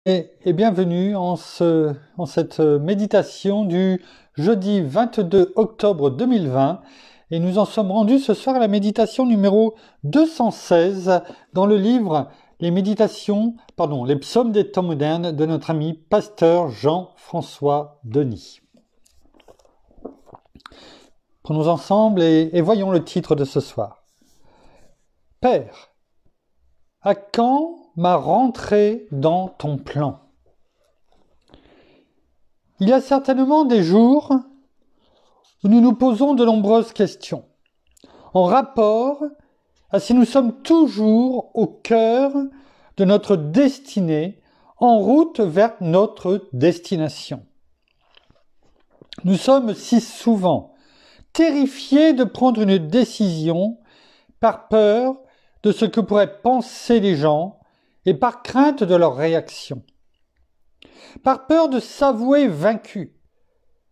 Et bienvenue en cette méditation du jeudi 22 octobre 2020. Et nous en sommes rendus ce soir à la méditation numéro 216 dans le livre Les psaumes des temps modernes de notre ami pasteur Jean-François Denis. Prenons ensemble et voyons le titre de ce soir. Père, à quand ma rentrée dans ton plan? Il y a certainement des jours où nous nous posons de nombreuses questions, en rapport à si nous sommes toujours au cœur de notre destinée, en route vers notre destination. Nous sommes si souvent terrifiés de prendre une décision par peur de ce que pourraient penser les gens et par crainte de leur réaction. Par peur de s'avouer vaincu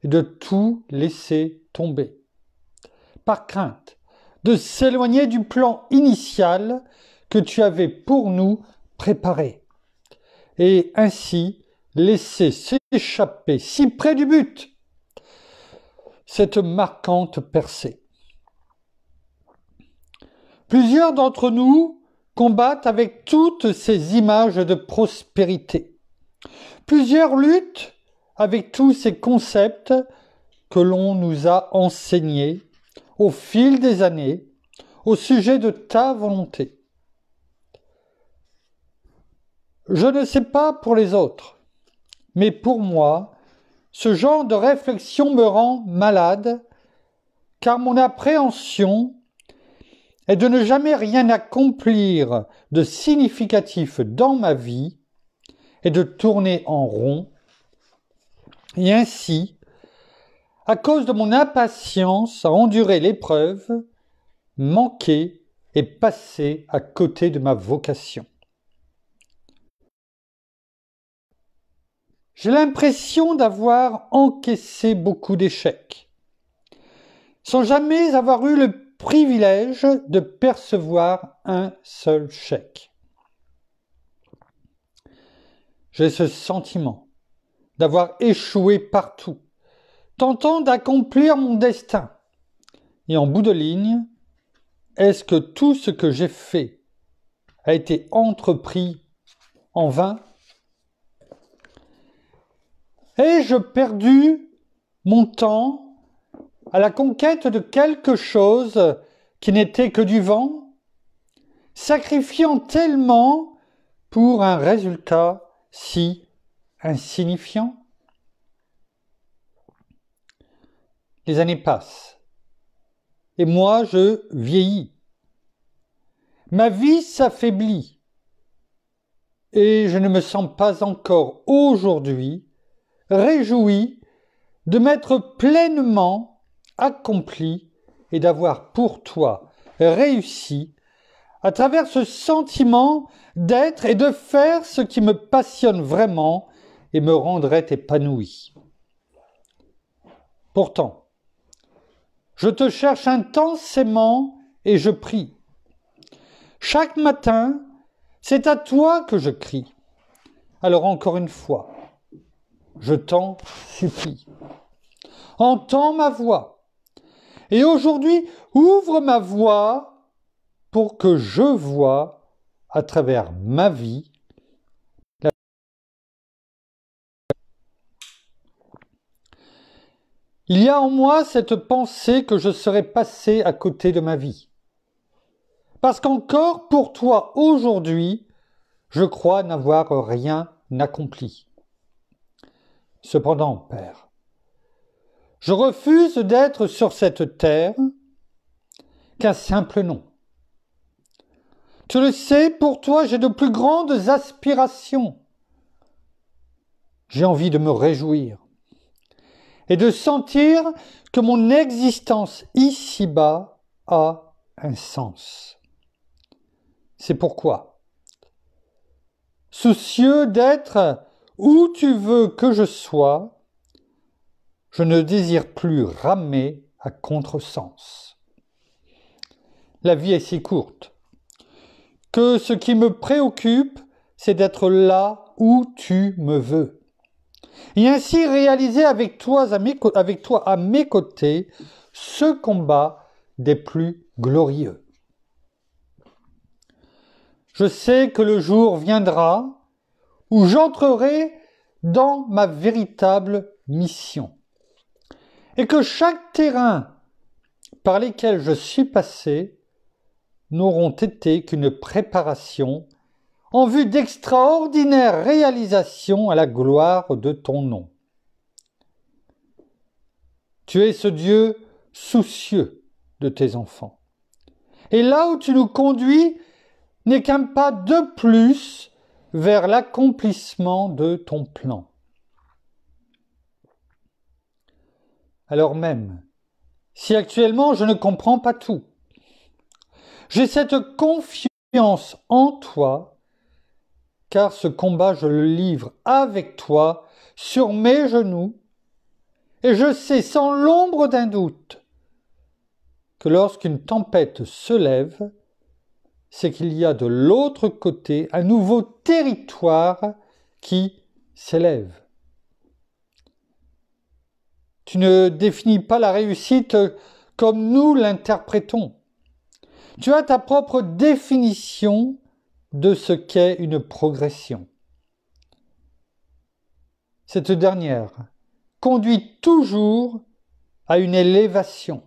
et de tout laisser tomber. Par crainte de s'éloigner du plan initial que tu avais pour nous préparé. Et ainsi laisser s'échapper si près du but cette marquante percée. Plusieurs d'entre nous combattent avec toutes ces images de prospérité. Plusieurs luttent avec tous ces concepts que l'on nous a enseignés au fil des années au sujet de ta volonté. Je ne sais pas pour les autres, mais pour moi, ce genre de réflexion me rend malade, car mon appréhension est de ne jamais rien accomplir de significatif dans ma vie et de tourner en rond. Et ainsi, à cause de mon impatience à endurer l'épreuve, manquer et passer à côté de ma vocation. J'ai l'impression d'avoir encaissé beaucoup d'échecs, sans jamais avoir eu le privilège de percevoir un seul chèque. J'ai ce sentiment d'avoir échoué partout, tentant d'accomplir mon destin. Et en bout de ligne, est-ce que tout ce que j'ai fait a été entrepris en vain? Ai-je perdu mon temps à la conquête de quelque chose qui n'était que du vent, sacrifiant tellement pour un résultat si insignifiant? Les années passent, et moi je vieillis. Ma vie s'affaiblit, et je ne me sens pas encore aujourd'hui réjoui de m'être pleinement accompli et d'avoir pour toi réussi à travers ce sentiment d'être et de faire ce qui me passionne vraiment et me rendrait épanoui. Pourtant, je te cherche intensément et je prie. Chaque matin, c'est à toi que je crie. Alors encore une fois, je t'en supplie. Entends ma voix. Et aujourd'hui, ouvre ma voix pour que je voie à travers ma vie Il y a en moi cette pensée que je serais passé à côté de ma vie. Parce qu'encore pour toi aujourd'hui, je crois n'avoir rien accompli. Cependant, Père, je refuse d'être sur cette terre qu'un simple nom. Tu le sais, pour toi, j'ai de plus grandes aspirations. J'ai envie de me réjouir et de sentir que mon existence ici-bas a un sens. C'est pourquoi, soucieux d'être où tu veux que je sois, je ne désire plus ramer à contresens. La vie est si courte que ce qui me préoccupe, c'est d'être là où tu me veux. Et ainsi réaliser avec toi à mes côtés ce combat des plus glorieux. Je sais que le jour viendra où j'entrerai dans ma véritable mission et que chaque terrain par lesquels je suis passé n'auront été qu'une préparation en vue d'extraordinaires réalisations à la gloire de ton nom. Tu es ce Dieu soucieux de tes enfants. Et là où tu nous conduis n'est qu'un pas de plus vers l'accomplissement de ton plan. Alors même, si actuellement je ne comprends pas tout, j'ai cette confiance en toi, car ce combat je le livre avec toi sur mes genoux, et je sais sans l'ombre d'un doute que lorsqu'une tempête se lève, c'est qu'il y a de l'autre côté un nouveau territoire qui s'élève. Tu ne définis pas la réussite comme nous l'interprétons. Tu as ta propre définition de ce qu'est une progression. Cette dernière conduit toujours à une élévation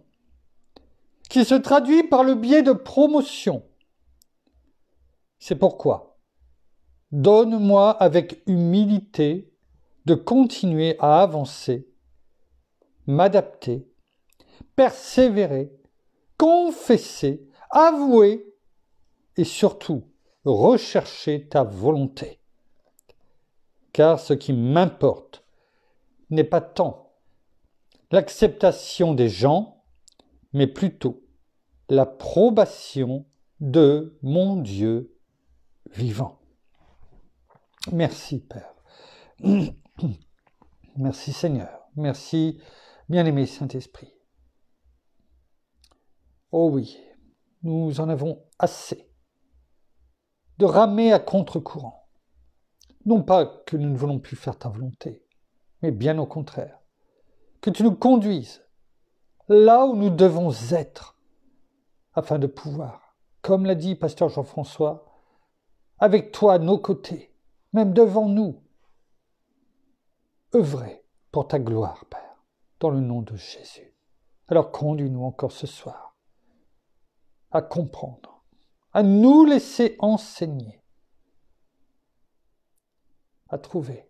qui se traduit par le biais de promotion. C'est pourquoi, donne-moi avec humilité de continuer à avancer, m'adapter, persévérer, confesser, avouer et surtout rechercher ta volonté. Car ce qui m'importe n'est pas tant l'acceptation des gens, mais plutôt l'approbation de mon Dieu vivant. Merci Père. Merci Seigneur. Merci bien-aimé Saint-Esprit. Oh oui, nous en avons assez de ramer à contre-courant. Non pas que nous ne voulons plus faire ta volonté, mais bien au contraire, que tu nous conduises là où nous devons être, afin de pouvoir, comme l'a dit pasteur Jean-François, avec toi à nos côtés, même devant nous, œuvrer pour ta gloire, Père, dans le nom de Jésus. Alors conduis-nous encore ce soir à comprendre, à nous laisser enseigner, à trouver,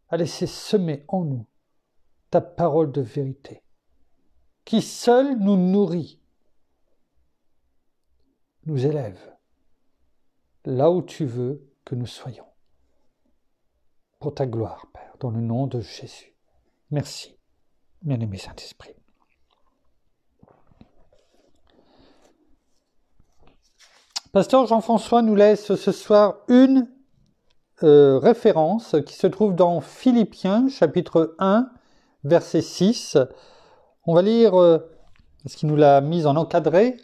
à laisser semer en nous ta parole de vérité, qui seule nous nourrit, nous élève, là où tu veux que nous soyons. Pour ta gloire, Père, dans le nom de Jésus. Merci, bien-aimé Saint-Esprit. Pasteur Jean-François nous laisse ce soir une référence qui se trouve dans Philippiens, chapitre 1, verset 6. On va lire, parce qu'il nous l'a mise en encadré,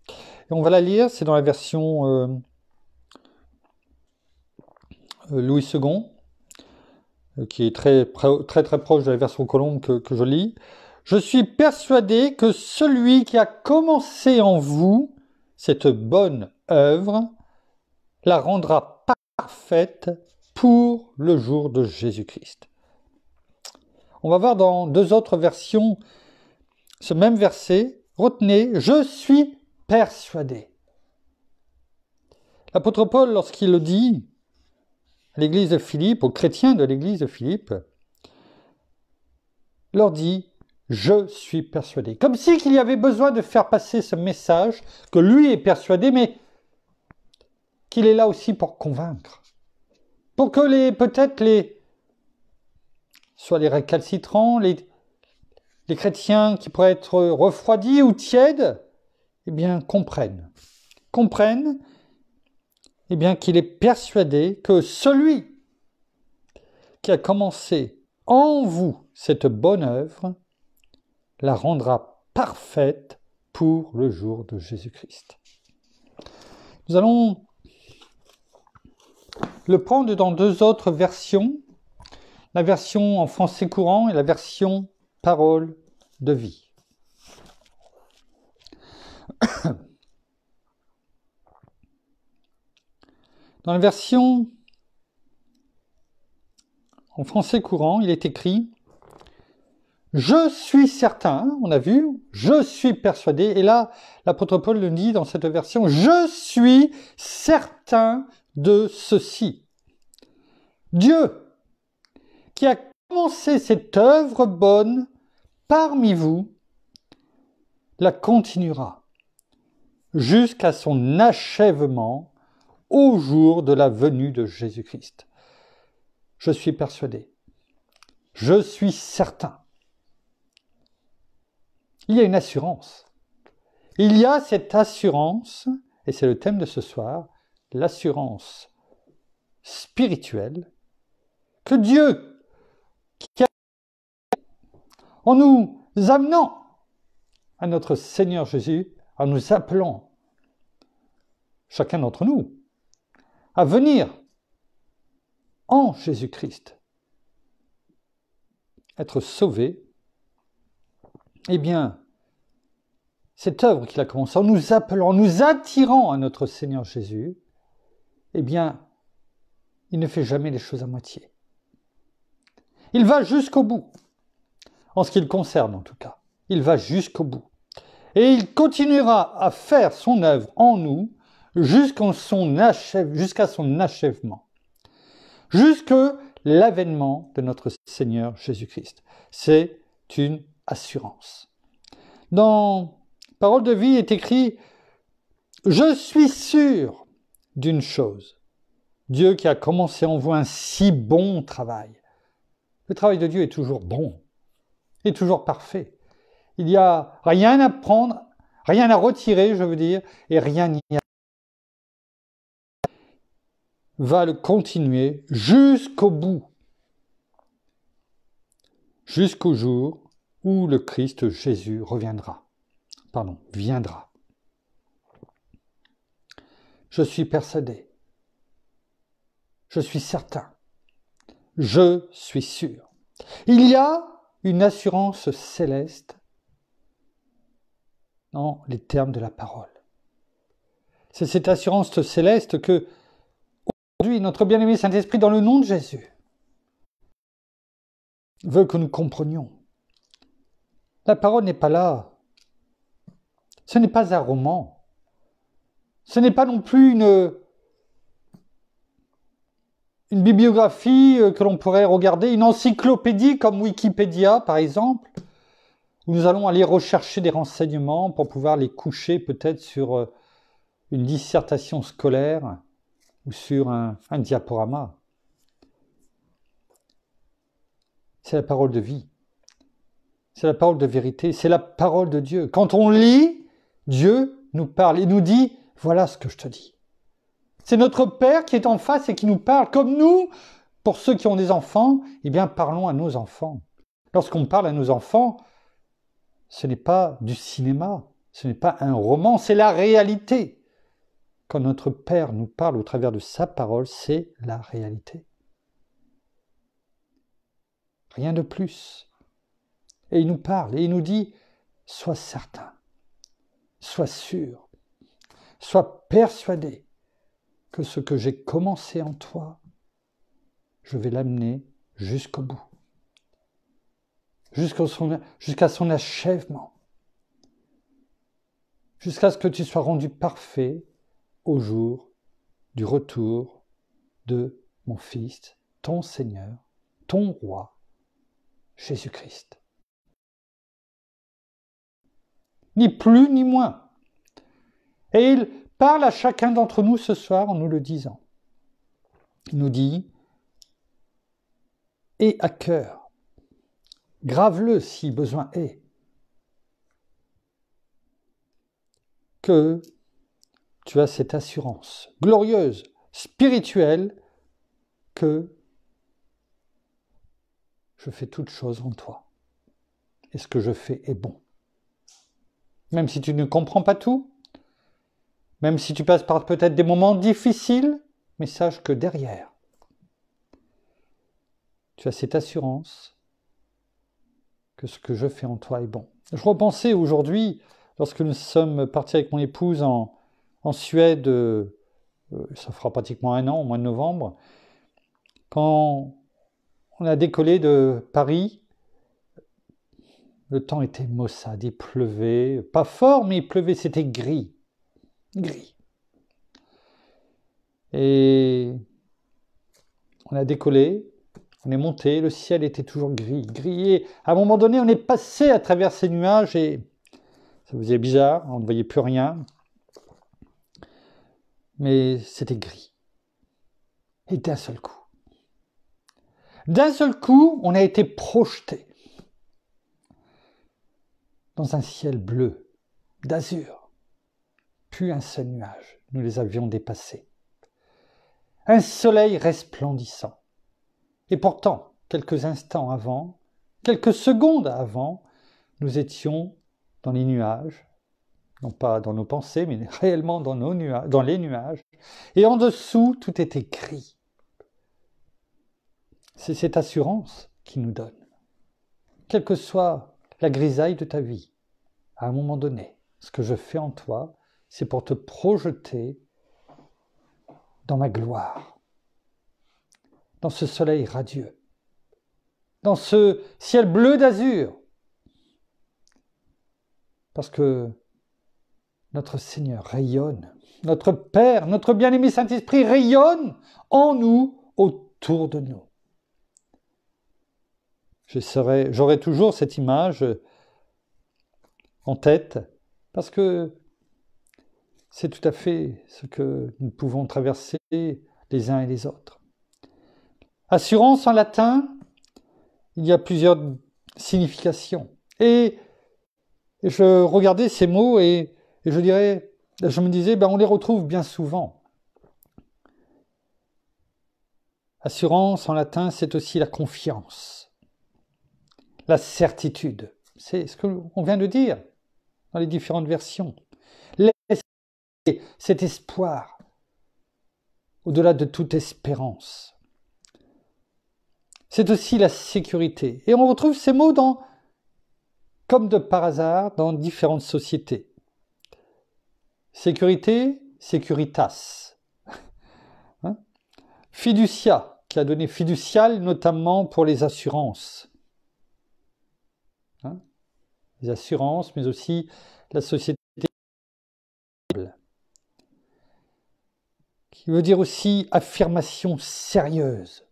et on va la lire, c'est dans la version Louis II, qui est très proche de la version Colombe que je lis. Je suis persuadé que celui qui a commencé en vous cette bonne œuvre la rendra parfaite pour le jour de Jésus-Christ. On va voir dans deux autres versions ce même verset. Retenez, je suis persuadé. L'apôtre Paul, lorsqu'il le dit à l'église de Philippe, aux chrétiens de l'église de Philippe, leur dit, je suis persuadé. Comme si qu'il y avait besoin de faire passer ce message, que lui est persuadé, mais qu'il est là aussi pour convaincre. Pour que peut-être soit les récalcitrants, les chrétiens qui pourraient être refroidis ou tièdes, eh bien, comprennent, eh bien, qu'il est persuadé que celui qui a commencé en vous cette bonne œuvre la rendra parfaite pour le jour de Jésus-Christ. Nous allons le prendre dans deux autres versions, la version en français courant et la version parole de vie. Dans la version en français courant, il est écrit « Je suis certain », on a vu, « je suis persuadé », et là, l'apôtre Paul le dit dans cette version « je suis certain de ceci ». Dieu, qui a commencé cette œuvre bonne parmi vous, la continuera jusqu'à son achèvement au jour de la venue de Jésus-Christ. Je suis persuadé. Je suis certain. Il y a une assurance. Il y a cette assurance, et c'est le thème de ce soir, l'assurance spirituelle, que Dieu, en nous amenant à notre Seigneur Jésus, en nous appelant, chacun d'entre nous, à venir en Jésus-Christ, être sauvé, eh bien, cette œuvre qu'il a commencée en nous appelant, en nous attirant à notre Seigneur Jésus, eh bien, il ne fait jamais les choses à moitié. Il va jusqu'au bout, en ce qui le concerne en tout cas. Il va jusqu'au bout. Et il continuera à faire son œuvre en nous jusqu'à son achèvement, jusque l'avènement de notre Seigneur Jésus-Christ. C'est une assurance. Dans Parole de vie est écrit « Je suis sûr d'une chose, Dieu qui a commencé en vous un si bon travail. » Le travail de Dieu est toujours bon, est toujours parfait. Il n'y a rien à prendre, rien à retirer, je veux dire, et rien n'y a. Va le continuer jusqu'au bout, jusqu'au jour où le Christ Jésus viendra. Je suis persuadé, je suis certain, je suis sûr. Il y a une assurance céleste dans les termes de la parole. C'est cette assurance céleste que, aujourd'hui, notre bien-aimé Saint-Esprit, dans le nom de Jésus, veut que nous comprenions. La parole n'est pas là. Ce n'est pas un roman. Ce n'est pas non plus une bibliographie que l'on pourrait regarder, une encyclopédie comme Wikipédia, par exemple, où nous allons aller rechercher des renseignements pour pouvoir les coucher peut-être sur une dissertation scolaire ou sur un diaporama. C'est la parole de vie. C'est la parole de vérité. C'est la parole de Dieu. Quand on lit, Dieu nous parle et nous dit « Voilà ce que je te dis ». C'est notre Père qui est en face et qui nous parle. Comme nous, pour ceux qui ont des enfants, eh bien parlons à nos enfants. Lorsqu'on parle à nos enfants, ce n'est pas du cinéma, ce n'est pas un roman, c'est la réalité. Quand notre Père nous parle au travers de sa parole, c'est la réalité. Rien de plus. Et il nous parle et il nous dit « Sois certain, sois sûr, sois persuadé que ce que j'ai commencé en toi, je vais l'amener jusqu'au bout, jusqu'à son achèvement, jusqu'à ce que tu sois rendu parfait au jour du retour de mon Fils, ton Seigneur, ton Roi, Jésus-Christ. Ni plus ni moins. Et il parle à chacun d'entre nous ce soir en nous le disant. Il nous dit « Et à cœur, grave-le si besoin est, que tu as cette assurance glorieuse, spirituelle, que je fais toutes choses en toi. Et ce que je fais est bon. Même si tu ne comprends pas tout, même si tu passes par peut-être des moments difficiles, mais sache que derrière, tu as cette assurance que ce que je fais en toi est bon. Je repensais aujourd'hui, lorsque nous sommes partis avec mon épouse en Suède, ça fera pratiquement 1 an, au mois de novembre, quand on a décollé de Paris, le temps était maussade, il pleuvait, pas fort, mais il pleuvait, c'était gris. Gris. Et on a décollé, on est monté, le ciel était toujours gris, gris. Et à un moment donné, on est passé à travers ces nuages et ça faisait bizarre, on ne voyait plus rien. Mais c'était gris. Et d'un seul coup, on a été projeté dans un ciel bleu, d'azur. Plus un seul nuage, nous les avions dépassés. Un soleil resplendissant. Et pourtant, quelques instants avant, quelques secondes avant, nous étions dans les nuages, non pas dans nos pensées, mais réellement dans les nuages. Et en dessous, tout était gris. C'est cette assurance qu'il nous donne. Quelle que soit la grisaille de ta vie, à un moment donné, ce que je fais en toi, c'est pour te projeter dans ma gloire, dans ce soleil radieux, dans ce ciel bleu d'azur. Parce que notre Seigneur rayonne, notre Père, notre bien-aimé Saint-Esprit rayonne en nous, autour de nous. J'aurai toujours cette image en tête, parce que c'est tout à fait ce que nous pouvons traverser les uns et les autres. Assurance en latin, il y a plusieurs significations. Et je regardais ces mots et je me disais, on les retrouve bien souvent. Assurance en latin, c'est aussi la confiance, la certitude. C'est ce qu'on vient de dire dans les différentes versions. Cet espoir, au-delà de toute espérance. C'est aussi la sécurité. Et on retrouve ces mots comme de par hasard, dans différentes sociétés. Sécurité, securitas. Hein? Fiducia, qui a donné fiducial notamment pour les assurances. Hein? Les assurances, mais aussi la société. Qui veut dire aussi affirmation sérieuse.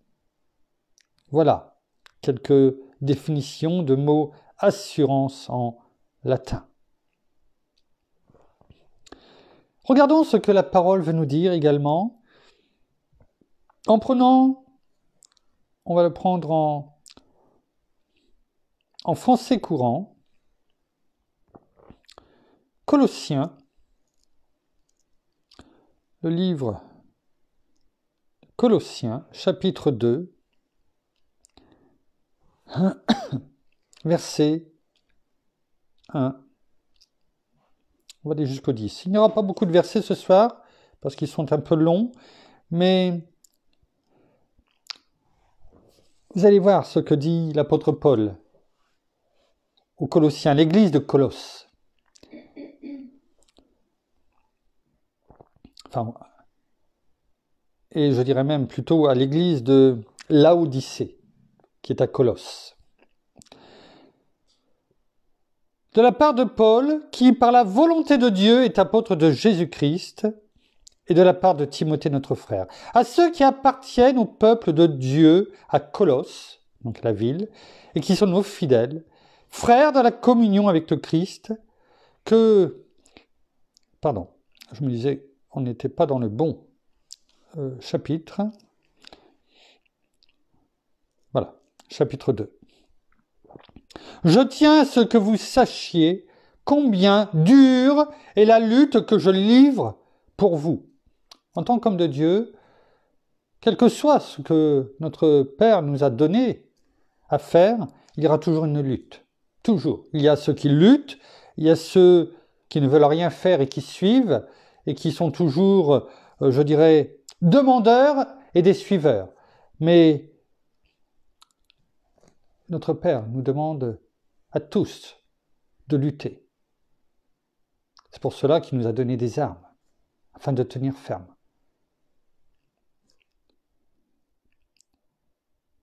Voilà quelques définitions de mots assurance en latin. Regardons ce que la parole veut nous dire également. On va le prendre en français courant. Colossiens, le livre Colossiens, chapitre 2, verset 1. On va aller jusqu'au 10. Il n'y aura pas beaucoup de versets ce soir, parce qu'ils sont un peu longs, mais vous allez voir ce que dit l'apôtre Paul aux Colossiens, l'église de Colosse. Et je dirais même plutôt à l'église de Laodicée, qui est à Colosse. De la part de Paul, qui par la volonté de Dieu est apôtre de Jésus-Christ, et de la part de Timothée notre frère, à ceux qui appartiennent au peuple de Dieu à Colosse, donc la ville, et qui sont nos fidèles, frères dans la communion avec le Christ, je me disais, on n'était pas dans le bon chapitre. Voilà, chapitre 2. Je tiens à ce que vous sachiez combien dure est la lutte que je livre pour vous. En tant qu'homme de Dieu, quel que soit ce que notre Père nous a donné à faire, il y aura toujours une lutte. Toujours. Il y a ceux qui luttent, il y a ceux qui ne veulent rien faire et qui suivent, et qui sont toujours, demandeurs et des suiveurs. Mais notre Père nous demande à tous de lutter. C'est pour cela qu'il nous a donné des armes, afin de tenir ferme.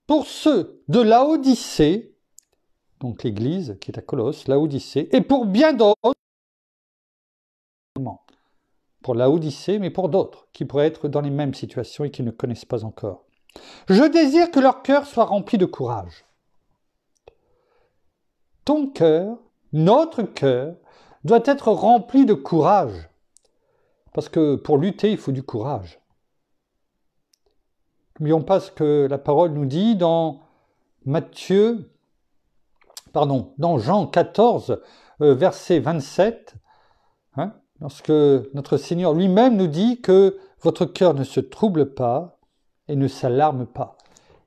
Pour ceux de Laodicée, donc l'Église qui est à Colosse, Laodicée, et pour bien d'autres, pour Laodicée, mais pour d'autres, qui pourraient être dans les mêmes situations et qui ne connaissent pas encore. Je désire que leur cœur soit rempli de courage. Ton cœur, notre cœur, doit être rempli de courage. Parce que pour lutter, il faut du courage. N'oublions pas ce que la parole nous dit dans dans Jean 14, verset 27, lorsque notre Seigneur lui-même nous dit que votre cœur ne se trouble pas et ne s'alarme pas.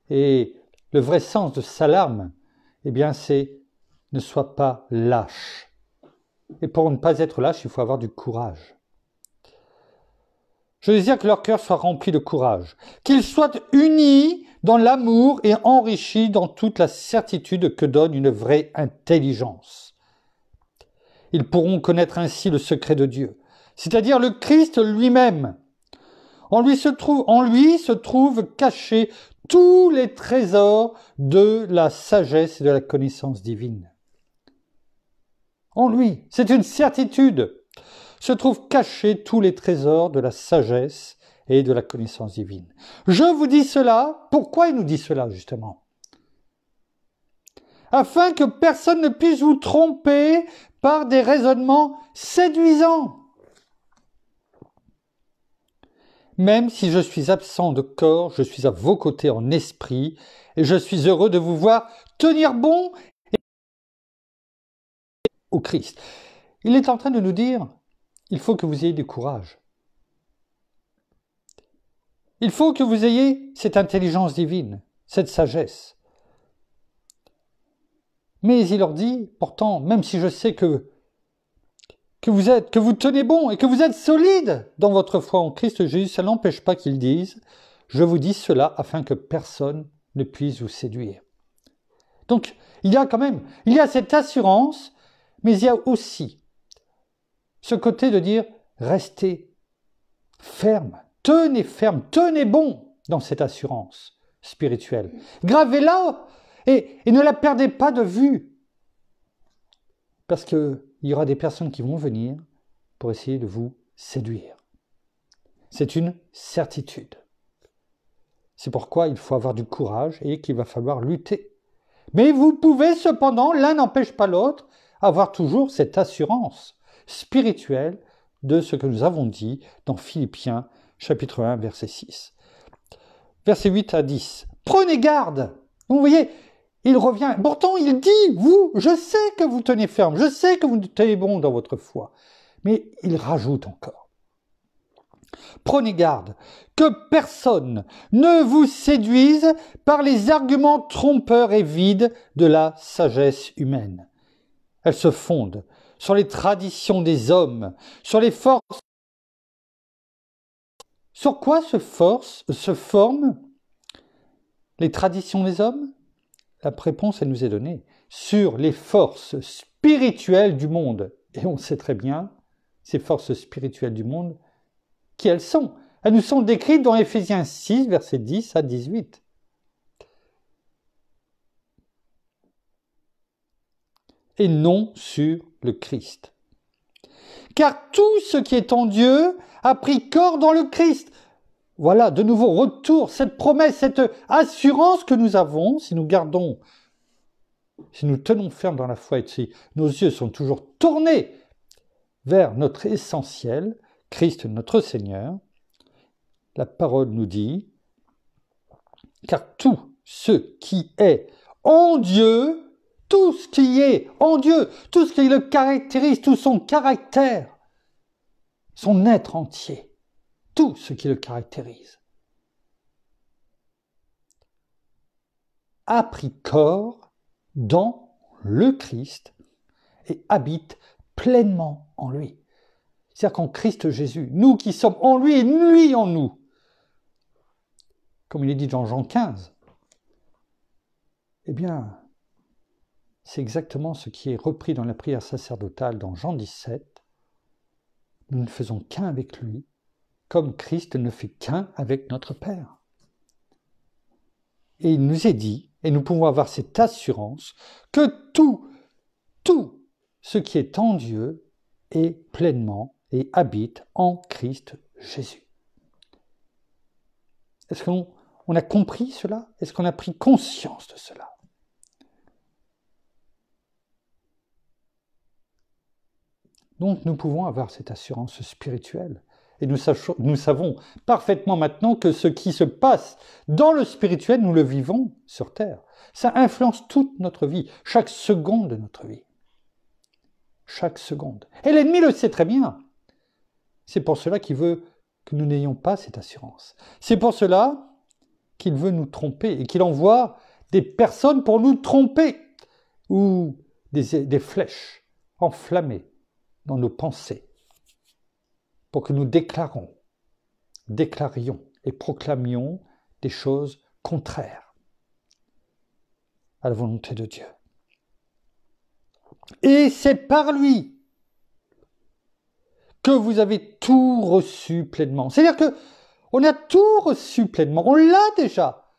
Et le vrai sens de s'alarme, eh bien, c'est ne sois pas lâche. Et pour ne pas être lâche, il faut avoir du courage. Je désire que leur cœur soit rempli de courage, qu'ils soient unis dans l'amour et enrichis dans toute la certitude que donne une vraie intelligence. Ils pourront connaître ainsi le secret de Dieu, c'est-à-dire le Christ lui-même. En lui se trouvent cachés tous les trésors de la sagesse et de la connaissance divine. En lui, c'est une certitude, se trouvent cachés tous les trésors de la sagesse et de la connaissance divine. Je vous dis cela, pourquoi il nous dit cela justement ? Afin que personne ne puisse vous tromper par des raisonnements séduisants. Même si je suis absent de corps, je suis à vos côtés en esprit, et je suis heureux de vous voir tenir bon au Christ. Il est en train de nous dire, il faut que vous ayez du courage. Il faut que vous ayez cette intelligence divine, cette sagesse. Mais il leur dit, pourtant, même si je sais que vous tenez bon et que vous êtes solide dans votre foi en Christ Jésus, ça n'empêche pas qu'ils disent, je vous dis cela afin que personne ne puisse vous séduire. Donc, il y a cette assurance, mais il y a aussi ce côté de dire, restez ferme, tenez bon dans cette assurance spirituelle. Gravez-la et ne la perdez pas de vue. Parce qu'il y aura des personnes qui vont venir pour essayer de vous séduire. C'est une certitude. C'est pourquoi il faut avoir du courage et qu'il va falloir lutter. Mais vous pouvez cependant, l'un n'empêche pas l'autre, avoir toujours cette assurance spirituelle de ce que nous avons dit dans Philippiens chapitre 1, verset 6. Verset 8 à 10. Prenez garde. Vous voyez, il revient. Pourtant, il dit, je sais que vous tenez ferme, je sais que vous tenez bon dans votre foi. Mais il rajoute encore. Prenez garde que personne ne vous séduise par les arguments trompeurs et vides de la sagesse humaine. Elles se fondent sur les traditions des hommes, sur les forces. Sur quoi se forment les traditions des hommes ? La réponse, elle nous est donnée. Sur les forces spirituelles du monde. Et on sait très bien, ces forces spirituelles du monde, qui elles sont. Elles nous sont décrites dans Éphésiens 6, versets 10 à 18. Et non sur le Christ. Car tout ce qui est en Dieu a pris corps dans le Christ. Voilà, de nouveau, retour, cette promesse, cette assurance que nous avons, si nous tenons ferme dans la foi et si nos yeux sont toujours tournés vers notre essentiel, Christ notre Seigneur, la parole nous dit, car tout ce qui est en Dieu, tout ce qui est en Dieu, tout ce qui le caractérise, tout son caractère, son être entier, tout ce qui le caractérise, a pris corps dans le Christ et habite pleinement en lui. C'est-à-dire qu'en Christ Jésus, nous qui sommes en lui et lui en nous, comme il est dit dans Jean 15, eh bien, c'est exactement ce qui est repris dans la prière sacerdotale dans Jean 17. Nous ne faisons qu'un avec lui, comme Christ ne fait qu'un avec notre Père. Et il nous est dit, et nous pouvons avoir cette assurance, que tout ce qui est en Dieu est pleinement et habite en Christ Jésus. Est-ce qu'on a compris cela? Est-ce qu'on a pris conscience de cela? Donc nous pouvons avoir cette assurance spirituelle. Et nous savons parfaitement maintenant que ce qui se passe dans le spirituel, nous le vivons sur terre. Ça influence toute notre vie, chaque seconde de notre vie. Chaque seconde. Et l'ennemi le sait très bien. C'est pour cela qu'il veut que nous n'ayons pas cette assurance. C'est pour cela qu'il veut nous tromper et qu'il envoie des personnes pour nous tromper ou des flèches enflammées dans nos pensées pour que nous déclarions et proclamions des choses contraires à la volonté de Dieu. Et c'est par lui que vous avez tout reçu pleinement. C'est-à-dire que on a tout reçu pleinement, on l'a déjà.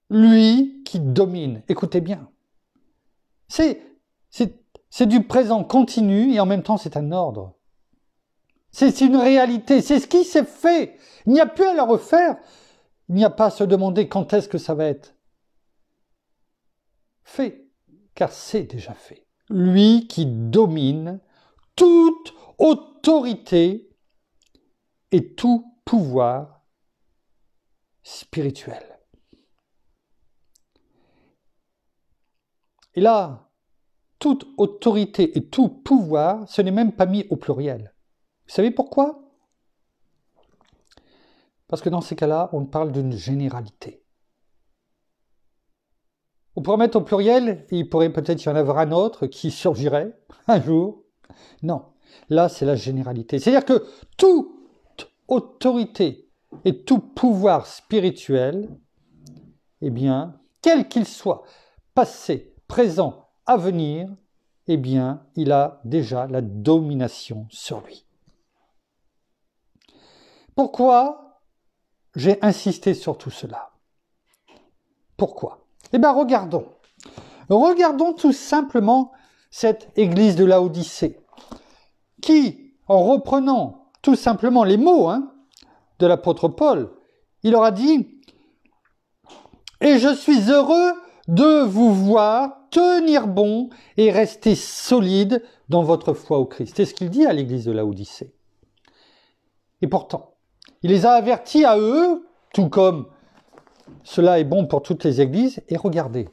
Lui qui domine, écoutez bien. C'est du présent continu et en même temps c'est un ordre. C'est une réalité, c'est ce qui s'est fait. Il n'y a plus à le refaire. Il n'y a pas à se demander quand est-ce que ça va être fait, car c'est déjà fait. Lui qui domine toute autorité et tout pouvoir spirituel. Et là, toute autorité et tout pouvoir, ce n'est même pas mis au pluriel. Vous savez pourquoi? Parce que dans ces cas-là, on parle d'une généralité. On pourrait mettre au pluriel, et il pourrait peut-être y en avoir un autre qui surgirait un jour. Non, là c'est la généralité. C'est-à-dire que toute autorité et tout pouvoir spirituel, eh bien, quel qu'il soit, passé, présent, à venir, eh bien, il a déjà la domination sur lui. Pourquoi j'ai insisté sur tout cela? Pourquoi? Eh bien, regardons. Regardons tout simplement cette église de Laodicée, qui, en reprenant tout simplement les mots de l'apôtre Paul, il leur a dit « Et je suis heureux de vous voir tenir bon et rester solide dans votre foi au Christ. » C'est ce qu'il dit à l'église de Laodicée. Et pourtant, il les a avertis à eux, tout comme cela est bon pour toutes les églises. Et regardez,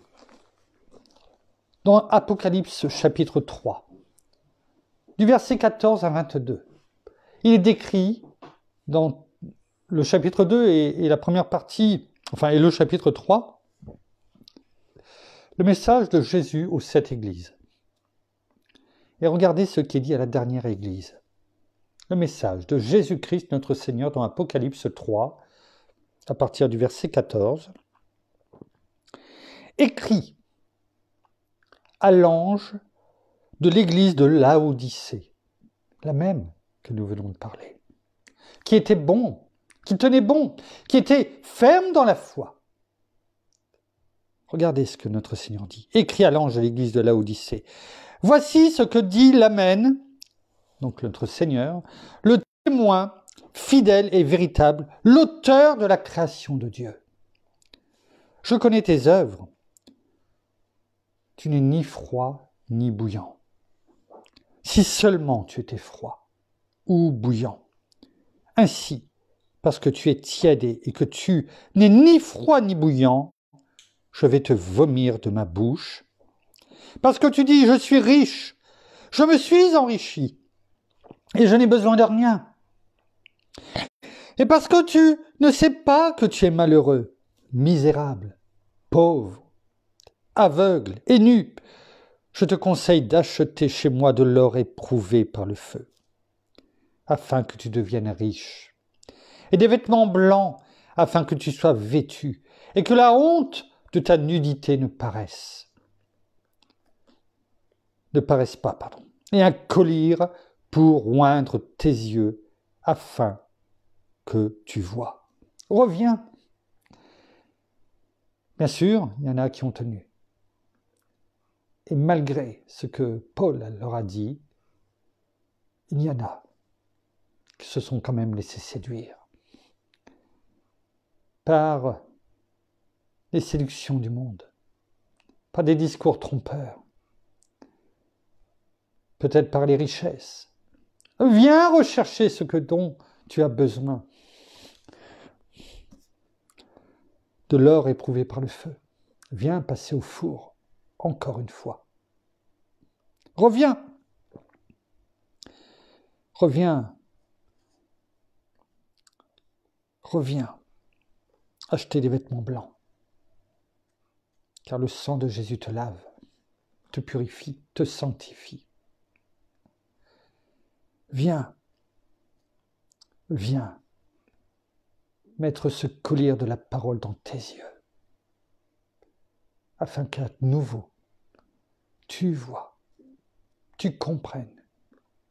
dans Apocalypse chapitre 3, du verset 14 à 22, il est décrit dans le chapitre 2 et la première partie, et le chapitre 3, le message de Jésus aux 7 églises. Et regardez ce qui est dit à la dernière église. Le message de Jésus-Christ notre Seigneur dans Apocalypse 3, à partir du verset 14. Écrit à l'ange de l'église de Laodicée, la même que nous venons de parler, qui était bon, qui tenait bon, qui était ferme dans la foi. Regardez ce que notre Seigneur dit. Écrit à l'ange de l'église de Laodicée. Voici ce que dit l'Amen, donc notre Seigneur, le témoin fidèle et véritable, l'auteur de la création de Dieu. Je connais tes œuvres. Tu n'es ni froid ni bouillant. Si seulement tu étais froid ou bouillant. Ainsi, parce que tu es tiède et que tu n'es ni froid ni bouillant, je vais te vomir de ma bouche. Parce que tu dis, je suis riche, je me suis enrichi, et je n'ai besoin de rien. Et parce que tu ne sais pas que tu es malheureux, misérable, pauvre, aveugle et nu, je te conseille d'acheter chez moi de l'or éprouvé par le feu, afin que tu deviennes riche, et des vêtements blancs, afin que tu sois vêtu, et que la honte de ta nudité ne paraissent pas, pardon, et un collier pour oindre tes yeux afin que tu vois. Reviens. Bien sûr, il y en a qui ont tenu. Et malgré ce que Paul leur a dit, il y en a qui se sont quand même laissés séduire par les séductions du monde, par des discours trompeurs, peut-être par les richesses. Viens rechercher ce dont tu as besoin. De l'or éprouvé par le feu. Viens passer au four, encore une fois. Reviens. Reviens. Reviens. Acheter des vêtements blancs. Car le sang de Jésus te lave, te purifie, te sanctifie. Viens. Viens. Mettre ce collier de la parole dans tes yeux, afin qu'à nouveau, tu vois, tu comprennes,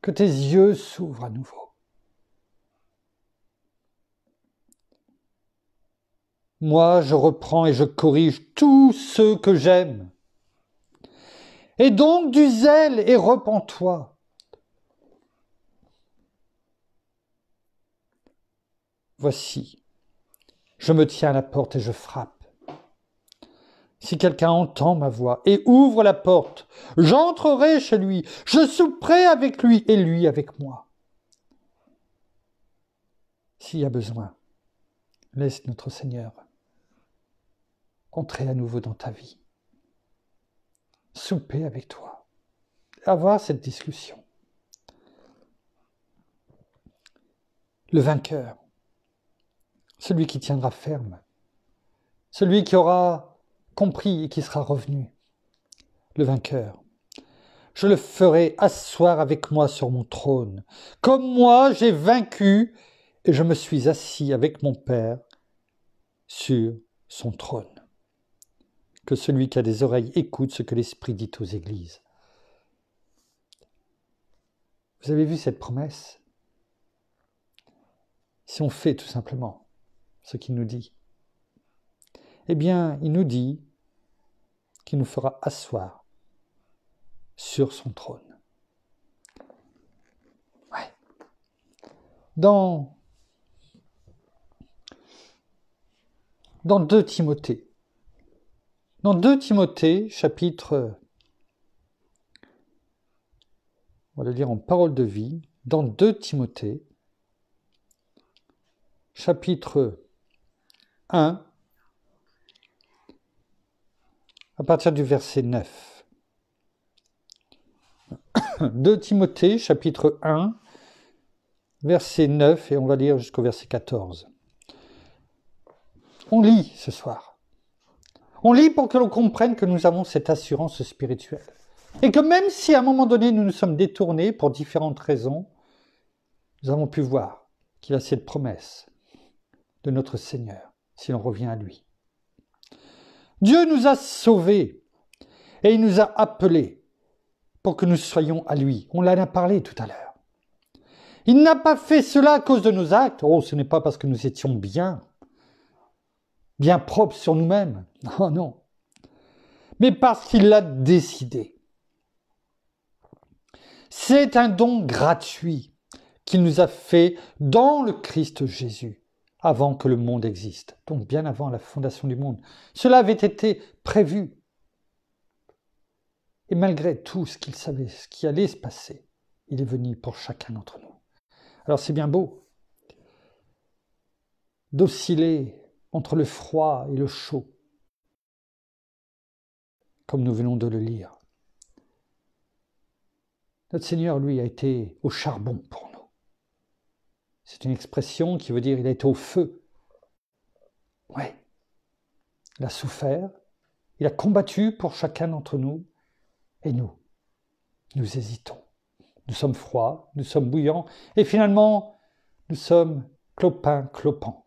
que tes yeux s'ouvrent à nouveau. Moi, je reprends et je corrige tous ceux que j'aime. Et donc du zèle et repens-toi. Voici, je me tiens à la porte et je frappe. Si quelqu'un entend ma voix et ouvre la porte, j'entrerai chez lui, je souperai avec lui et lui avec moi. S'il y a besoin, laisse notre Seigneur entrer à nouveau dans ta vie, souper avec toi, avoir cette discussion. Le vainqueur, celui qui tiendra ferme, celui qui aura compris et qui sera revenu, le vainqueur. Je le ferai asseoir avec moi sur mon trône, comme moi j'ai vaincu et je me suis assis avec mon Père sur son trône. Que celui qui a des oreilles écoute ce que l'Esprit dit aux églises. Vous avez vu cette promesse? Si on fait tout simplement ce qu'il nous dit, eh bien, il nous dit qu'il nous fera asseoir sur son trône. Ouais. Dans 2 Timothée, dans 2 Timothée, chapitre, on va le lire en parole de vie, dans 2 Timothée, chapitre 1, à partir du verset 9. 2 Timothée, chapitre 1, verset 9, et on va lire jusqu'au verset 14. On lit ce soir. On lit pour que l'on comprenne que nous avons cette assurance spirituelle. Et que même si à un moment donné nous nous sommes détournés pour différentes raisons, nous avons pu voir qu'il a cette promesse de notre Seigneur, si l'on revient à lui. Dieu nous a sauvés et il nous a appelés pour que nous soyons à lui. On l'en a parlé tout à l'heure. Il n'a pas fait cela à cause de nos actes. Oh, ce n'est pas parce que nous étions bien propres sur nous-mêmes. Non, non. Mais parce qu'il l'a décidé. C'est un don gratuit qu'il nous a fait dans le Christ Jésus, avant que le monde existe, donc bien avant la fondation du monde. Cela avait été prévu. Et malgré tout ce qu'il savait, ce qui allait se passer, il est venu pour chacun d'entre nous. Alors c'est bien beau d'osciller entre le froid et le chaud, comme nous venons de le lire. Notre Seigneur, lui, a été au charbon pour nous. C'est une expression qui veut dire il a été au feu. Oui. Il a souffert, il a combattu pour chacun d'entre nous, et nous hésitons. Nous sommes froids, nous sommes bouillants, et finalement, nous sommes clopants,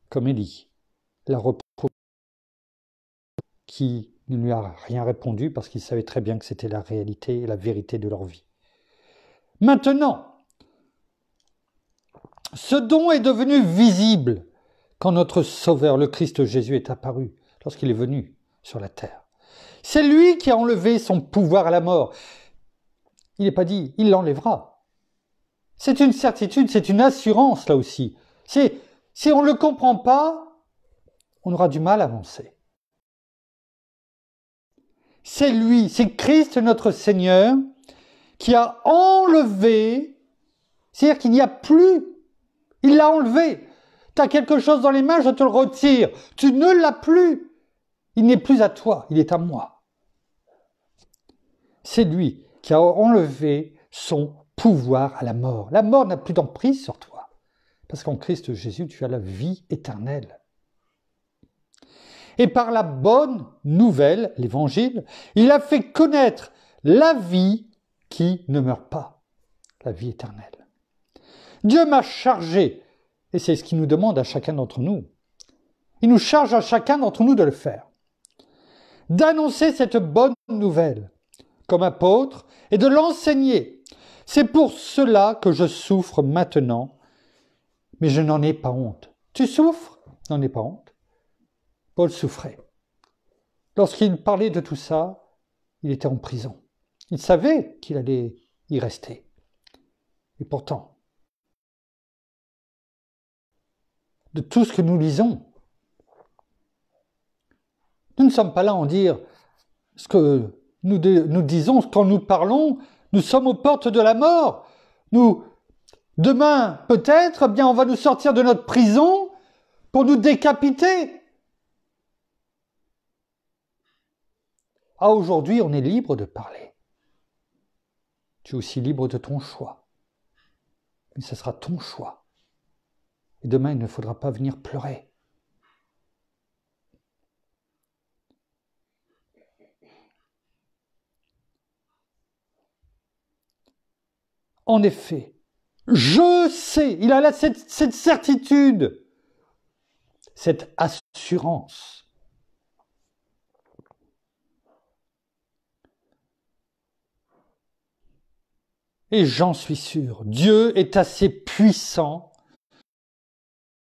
comme Élie l'a reproché. qui ne lui a rien répondu parce qu'il savait très bien que c'était la réalité et la vérité de leur vie. Maintenant, ce don est devenu visible quand notre Sauveur, le Christ Jésus, est apparu, lorsqu'il est venu sur la terre. C'est lui qui a enlevé son pouvoir à la mort. Il n'est pas dit, il l'enlèvera. C'est une certitude, c'est une assurance là aussi. Si on ne le comprend pas, on aura du mal à avancer. C'est lui, c'est Christ notre Seigneur qui a enlevé, c'est-à-dire qu'il n'y a plus, il l'a enlevé. Tu as quelque chose dans les mains, je te le retire. Tu ne l'as plus. Il n'est plus à toi, il est à moi. C'est lui qui a enlevé son pouvoir à la mort. La mort n'a plus d'emprise sur toi. Parce qu'en Christ Jésus, tu as la vie éternelle. Et par la bonne nouvelle, l'évangile, il a fait connaître la vie qui ne meurt pas, la vie éternelle. Dieu m'a chargé, et c'est ce qu'il nous demande à chacun d'entre nous. Il nous charge à chacun d'entre nous de le faire. D'annoncer cette bonne nouvelle comme apôtre et de l'enseigner. C'est pour cela que je souffre maintenant, mais je n'en ai pas honte. Tu souffres? N'en ai pas honte. Paul souffrait. Lorsqu'il parlait de tout ça, il était en prison. Il savait qu'il allait y rester. Et pourtant, de tout ce que nous lisons, nous ne sommes pas là à en dire ce que nous disons, quand nous parlons, nous sommes aux portes de la mort. Demain, peut-être, eh bien, on va nous sortir de notre prison pour nous décapiter. Ah, aujourd'hui, on est libre de parler. Tu es aussi libre de ton choix. Mais ce sera ton choix. Et demain, il ne faudra pas venir pleurer. En effet, je sais, il a là cette certitude, cette assurance. Et j'en suis sûr, Dieu est assez puissant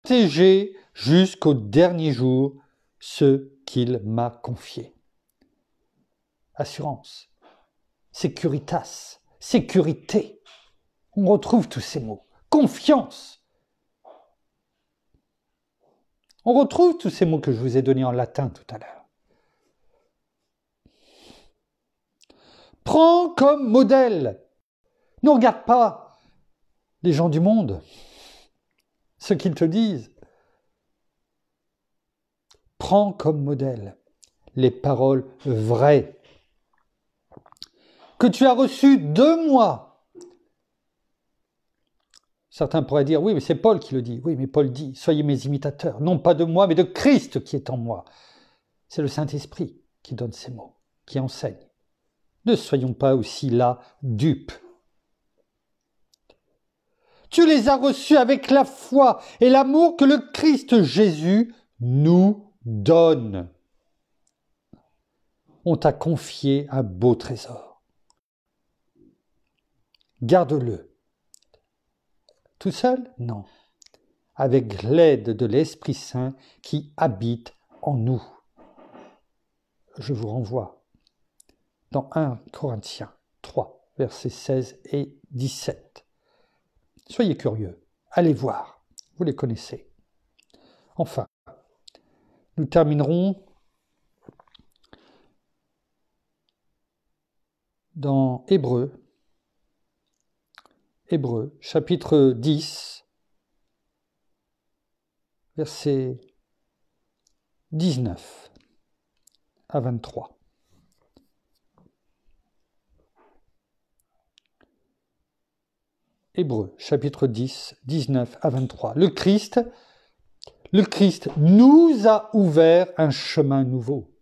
pour protéger jusqu'au dernier jour ce qu'il m'a confié. Assurance, sécuritas, sécurité. On retrouve tous ces mots. Confiance. On retrouve tous ces mots que je vous ai donnés en latin tout à l'heure. Prends comme modèle. Ne regarde pas les gens du monde, ce qu'ils te disent. Prends comme modèle les paroles vraies que tu as reçues de moi. Certains pourraient dire, oui, mais c'est Paul qui le dit. Oui, mais Paul dit, soyez mes imitateurs, non pas de moi, mais de Christ qui est en moi. C'est le Saint-Esprit qui donne ces mots, qui enseigne. Ne soyons pas aussi là dupes. Tu les as reçus avec la foi et l'amour que le Christ Jésus nous donne. On t'a confié un beau trésor. Garde-le. Tout seul? Non. Avec l'aide de l'Esprit Saint qui habite en nous. Je vous renvoie dans 1 Corinthiens 3, versets 16 et 17. Soyez curieux, allez voir, vous les connaissez. Enfin, nous terminerons dans Hébreux, chapitre 10, versets 19 à 23. Hébreux, chapitre 10, 19 à 23. Le Christ nous a ouvert un chemin nouveau.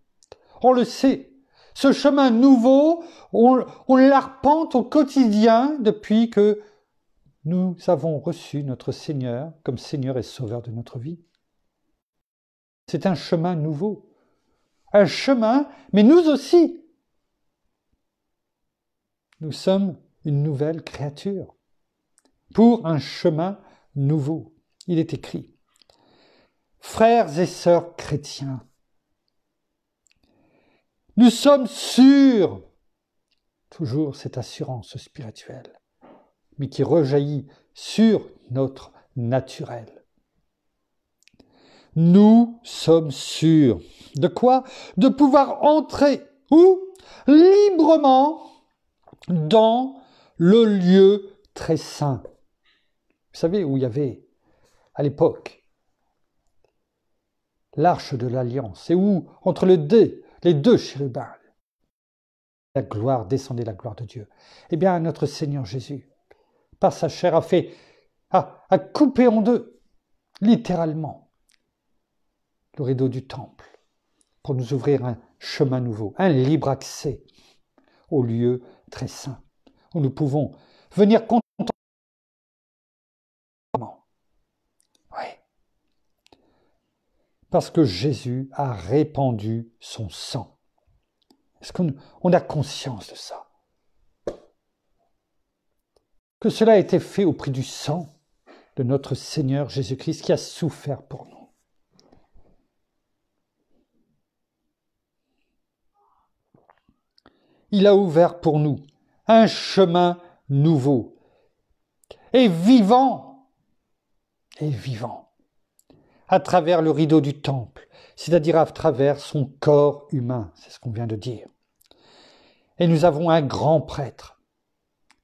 On le sait. Ce chemin nouveau, on l'arpente au quotidien depuis que nous avons reçu notre Seigneur comme Seigneur et Sauveur de notre vie. C'est un chemin nouveau. un chemin, mais nous aussi, nous sommes une nouvelle créature pour un chemin nouveau. Il est écrit, frères et sœurs chrétiens, nous sommes sûrs, toujours cette assurance spirituelle, mais qui rejaillit sur notre naturel. Nous sommes sûrs de quoi? De pouvoir entrer où? Librement dans le lieu très saint. Vous savez où il y avait à l'époque l'arche de l'alliance et où entre les deux chérubins la gloire descendait, la gloire de Dieu. Eh bien notre Seigneur Jésus, par sa chair, a coupé en deux, littéralement, le rideau du temple, pour nous ouvrir un chemin nouveau, un libre accès au lieu très saint, où nous pouvons venir contempler. Oui. Parce que Jésus a répandu son sang. Est-ce qu'on a conscience de ça? Que cela a été fait au prix du sang de notre Seigneur Jésus-Christ qui a souffert pour nous. Il a ouvert pour nous un chemin nouveau et vivant, à travers le rideau du temple, c'est-à-dire à travers son corps humain, c'est ce qu'on vient de dire. Et nous avons un grand prêtre.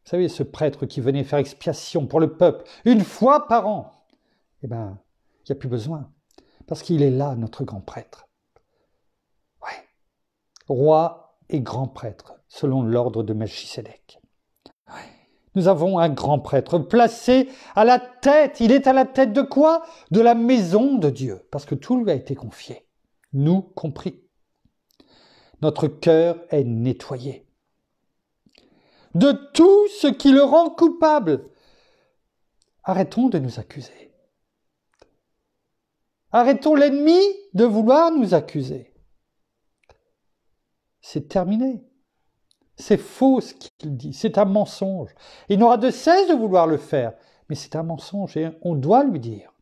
Vous savez, ce prêtre qui venait faire expiation pour le peuple une fois par an. Eh bien, il n'y a plus besoin, parce qu'il est là, notre grand prêtre. Ouais. Roi et grand prêtre, selon l'ordre de Melchisédek. Ouais. Nous avons un grand prêtre placé à la tête. Il est à la tête de quoi? De la maison de Dieu, parce que tout lui a été confié, nous compris. Notre cœur est nettoyé de tout ce qui le rend coupable. Arrêtons de nous accuser. Arrêtons l'ennemi de vouloir nous accuser. C'est terminé. C'est faux ce qu'il dit, c'est un mensonge. Il n'aura de cesse de vouloir le faire, mais c'est un mensonge et on doit lui dire.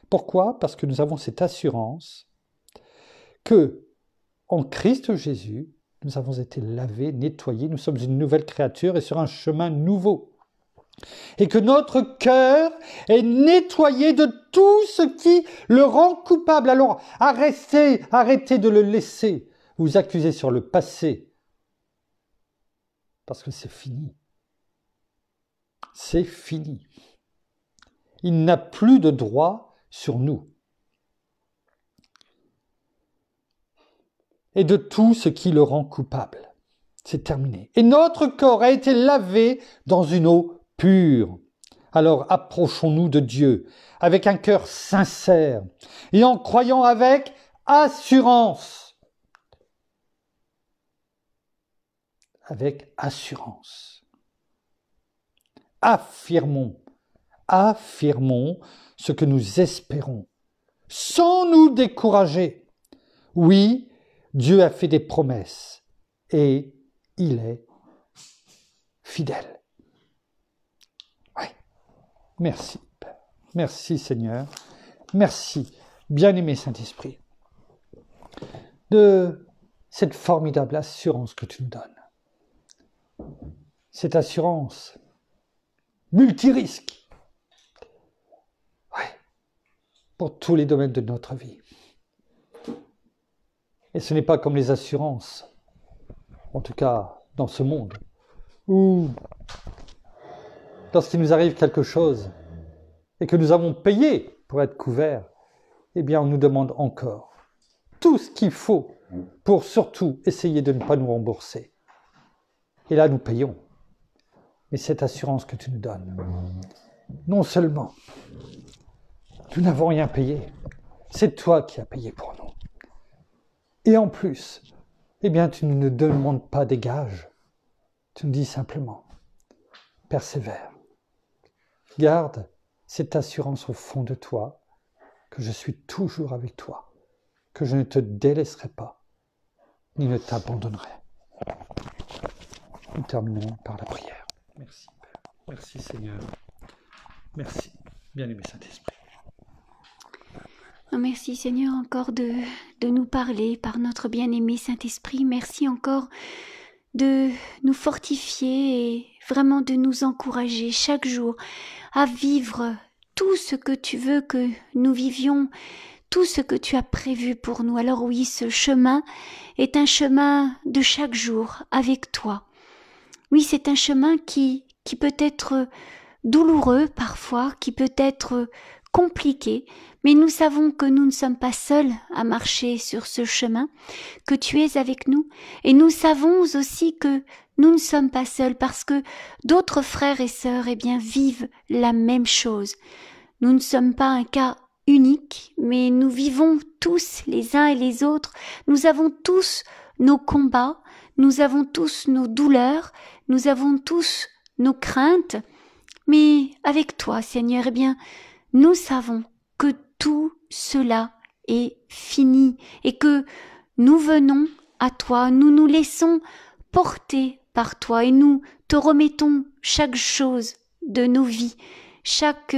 Pourquoi? Parce que nous avons cette assurance que, en Christ Jésus, nous avons été lavés, nettoyés, nous sommes une nouvelle créature et sur un chemin nouveau. Et que notre cœur est nettoyé de tout ce qui le rend coupable. Alors arrêtez de le laisser vous accuser sur le passé. Parce que c'est fini. C'est fini. Il n'a plus de droit sur nous. Et de tout ce qui le rend coupable. C'est terminé. Et notre corps a été lavé dans une eau pure. Alors approchons-nous de Dieu avec un cœur sincère et en croyant avec assurance. Avec assurance. Affirmons ce que nous espérons, sans nous décourager. Oui, Dieu a fait des promesses et il est fidèle. Oui. Merci, Père. Merci, Seigneur. Merci, bien-aimé Saint-Esprit, de cette formidable assurance que tu nous donnes. Cette assurance multirisque. Oui. Pour tous les domaines de notre vie. Et ce n'est pas comme les assurances, en tout cas dans ce monde, où lorsqu'il nous arrive quelque chose et que nous avons payé pour être couverts, eh bien on nous demande encore tout ce qu'il faut pour surtout essayer de ne pas nous rembourser. Et là nous payons. Mais cette assurance que tu nous donnes, non seulement nous n'avons rien payé, c'est toi qui as payé pour nous. Et en plus, eh bien, tu ne nous demandes pas des gages. Tu nous dis simplement, persévère. Garde cette assurance au fond de toi, que je suis toujours avec toi, que je ne te délaisserai pas, ni ne t'abandonnerai. Nous terminons par la prière. Merci, Père. Merci, Seigneur. Merci, bien-aimé Saint-Esprit. Merci, Seigneur, encore de nous parler par notre bien-aimé Saint-Esprit. Merci encore de nous fortifier et vraiment de nous encourager chaque jour à vivre tout ce que tu veux que nous vivions, tout ce que tu as prévu pour nous. Alors oui, ce chemin est un chemin de chaque jour avec toi. Oui, c'est un chemin qui peut être douloureux parfois, qui peut être compliqué, mais nous savons que nous ne sommes pas seuls à marcher sur ce chemin, que tu es avec nous, et nous savons aussi que nous ne sommes pas seuls parce que d'autres frères et sœurs vivent la même chose. Nous ne sommes pas un cas unique, mais nous vivons tous les uns et les autres, nous avons tous nos combats, nous avons tous nos douleurs, nous avons tous nos craintes, mais avec toi, Seigneur, nous savons que tout cela est fini et que nous venons à toi, nous nous laissons porter par toi et nous te remettons chaque chose de nos vies, chaque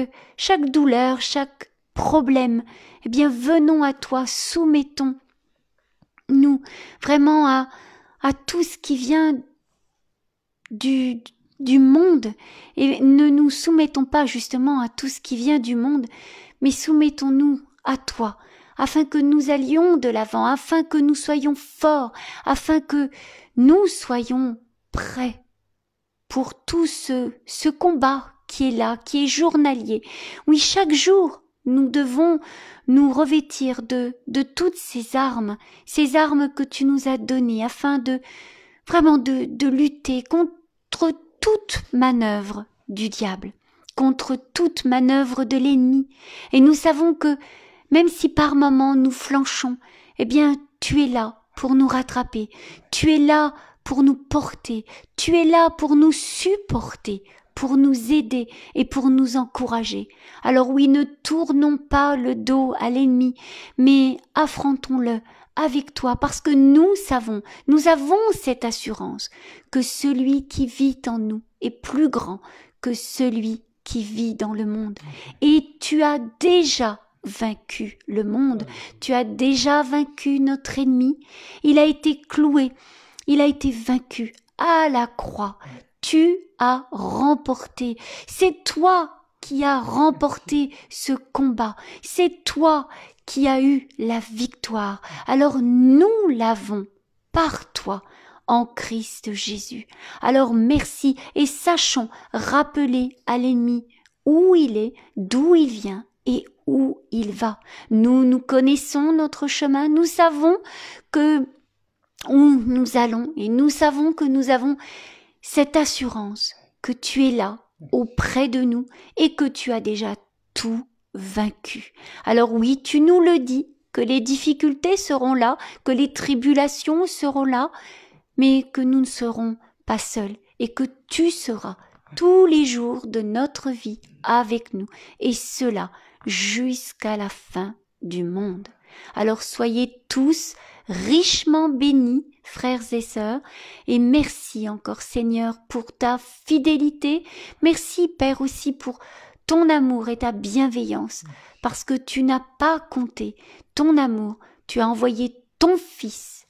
douleur, chaque problème. Venons à toi, soumettons-nous vraiment à tout ce qui vient du monde, et ne nous soumettons pas justement à tout ce qui vient du monde, mais soumettons-nous à toi, afin que nous allions de l'avant, afin que nous soyons forts, afin que nous soyons prêts pour tout ce combat qui est là, qui est journalier. Oui, chaque jour, nous devons nous revêtir de toutes ces armes que tu nous as données, afin de lutter contre toute manœuvre du diable, contre toute manœuvre de l'ennemi. Et nous savons que même si par moments nous flanchons, tu es là pour nous rattraper, tu es là pour nous porter, tu es là pour nous supporter, pour nous aider et pour nous encourager. Alors oui, ne tournons pas le dos à l'ennemi, mais affrontons-le avec toi, parce que nous avons cette assurance que celui qui vit en nous est plus grand que celui qui vit dans le monde. Et tu as déjà vaincu le monde, tu as déjà vaincu notre ennemi, il a été cloué, il a été vaincu à la croix, tu as remporté, c'est toi qui as remporté ce combat, c'est toi qui a eu la victoire. Alors nous l'avons par toi en Christ Jésus. Alors merci et sachons rappeler à l'ennemi où il est, d'où il vient et où il va. Nous connaissons notre chemin, nous savons que où nous allons et nous savons que nous avons cette assurance que tu es là auprès de nous et que tu as déjà tout vaincu. Alors oui, tu nous le dis, que les difficultés seront là, que les tribulations seront là, mais que nous ne serons pas seuls et que tu seras tous les jours de notre vie avec nous, et cela jusqu'à la fin du monde. Alors soyez tous richement bénis, frères et sœurs, et merci encore Seigneur pour ta fidélité, merci Père aussi pour ton amour et ta bienveillance, parce que tu n'as pas compté ton amour, tu as envoyé ton Fils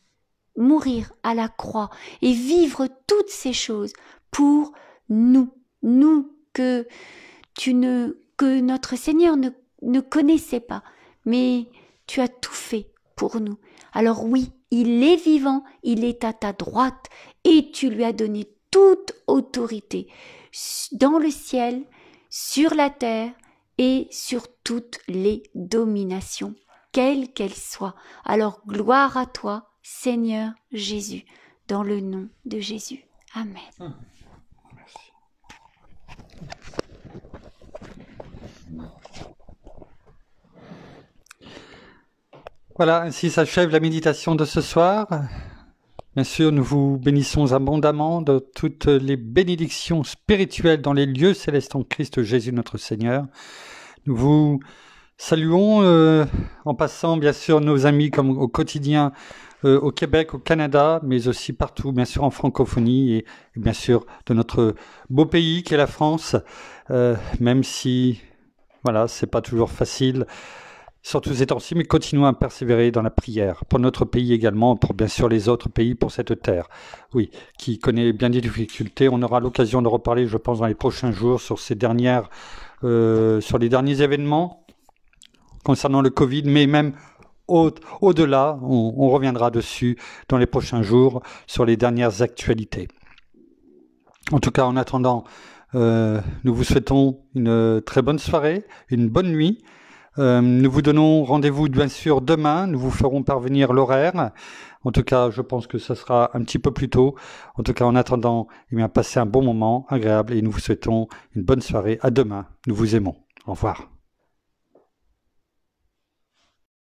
mourir à la croix et vivre toutes ces choses pour nous que notre Seigneur ne connaissait pas, mais tu as tout fait pour nous. Alors oui, il est vivant, il est à ta droite et tu lui as donné toute autorité dans le ciel, sur la terre et sur toutes les dominations, quelles qu'elles soient. Alors gloire à toi, Seigneur Jésus, dans le nom de Jésus. Amen. Merci. Voilà, ainsi s'achève la méditation de ce soir. Bien sûr, nous vous bénissons abondamment de toutes les bénédictions spirituelles dans les lieux célestes en Christ Jésus notre Seigneur. Nous vous saluons en passant bien sûr nos amis comme au quotidien au Québec, au Canada, mais aussi partout, bien sûr en francophonie et bien sûr de notre beau pays qui est la France, même si, voilà, c'est pas toujours facile, surtout ces temps-ci, mais continuons à persévérer dans la prière, pour notre pays également, pour bien sûr les autres pays, pour cette terre, oui, qui connaît bien des difficultés. On aura l'occasion de reparler, je pense, dans les prochains jours sur sur les derniers événements concernant le Covid, mais même au-delà, on reviendra dessus dans les prochains jours sur les dernières actualités. En tout cas, en attendant, nous vous souhaitons une très bonne soirée, une bonne nuit. Nous vous donnons rendez-vous bien sûr demain, nous vous ferons parvenir l'horaire. En tout cas, je pense que ça sera un petit peu plus tôt. En tout cas, en attendant, eh bien, passez un bon moment agréable et nous vous souhaitons une bonne soirée. À demain, nous vous aimons. Au revoir.